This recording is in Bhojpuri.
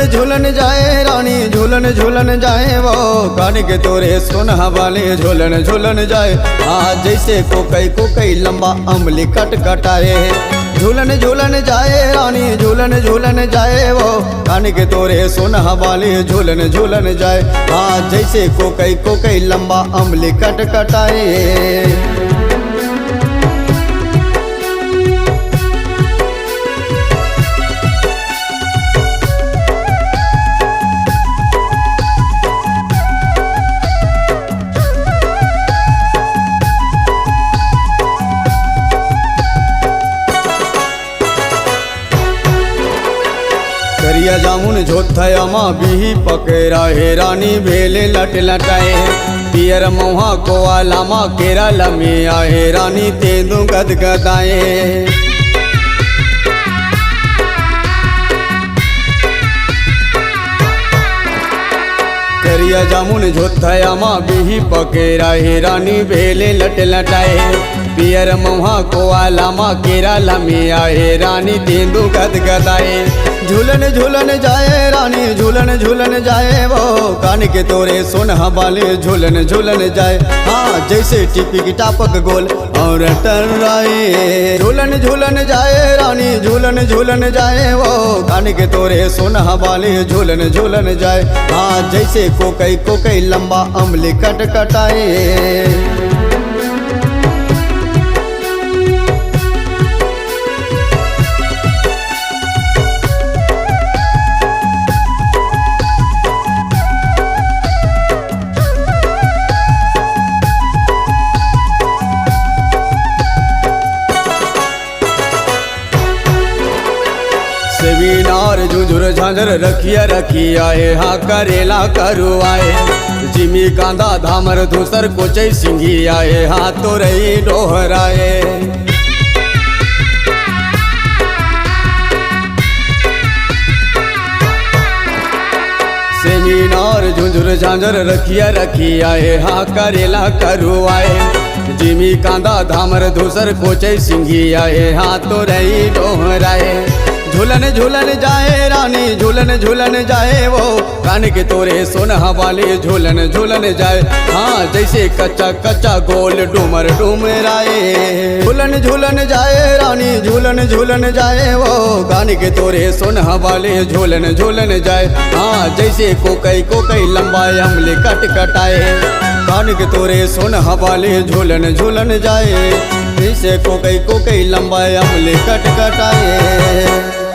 झूलन जाए रानी झूलन झूलन जाए वो कान के तोरे सोना वाले झूलन झूलन जाए। आज जैसे कोकई लंबा अमली कट कटाए। झूलन झूलन जाए रानी झूलन झूलन जाए वो कान के तोरे सोना वाले झूलन झूलन जाए। आज जैसे कोकई लंबा अमली कट कटाए। करिया जामुन झोथया माँ बिही पकेरा हे रानी भेले लट लटाए। पियर मौहा कोआला माँ केरा लमे आए रानी तेंदू गदगदाए। करिया जामुन झोथया माँ बिही पकेरा हे रानी भेले लट लटाए। पियर मौहा कोआला माँ केरा लमे आए रानी तेंदू गदगदाए। झूलन झूलन जाए रानी झूलन झूलन जाए वो कान के तोरे सोना वाले झूलन झूलन जाए। हाँ जैसे टिपी की टापक गोल और टर्राए। झूलन झूलन जाए रानी झूलन झूलन जाए वो कान के तोरे सोना वाले झूलन झूलन जाए। हाँ जैसे कोकई लंबा अमली कट कटाए। सेमिनार झुझुर झांझर रखिया है हाँ करेला करुआए। जिमी कांदा धामर धूसर कोचई सिंघी आए हाँ तो रही डोहराए। सेमिनार झुझुर झांझर रखिया है हाँ करेला करुआए। जिमी कांदा धामर धूसर कोचई सिंघी आए हाँ तो रही डोहराए। झूलन झूलन जाए रानी झूलन झूलन जाए वो कान के तोरे सोना वाले झूलन झूलन जाए। हाँ जैसे कच्चा गोल डूमर डूमराए। झूलन झूलन जाए रानी झूलन झूलन जाए वो कान के तोरे सोना वाले झूलन झूलन जाए। हाँ जैसे कोकई लंबा अमली कट कटाए। कान के तोरे सोना वाले झूलन झूलन जाए। जैसे कोकई लंबा अमली कट कटाए।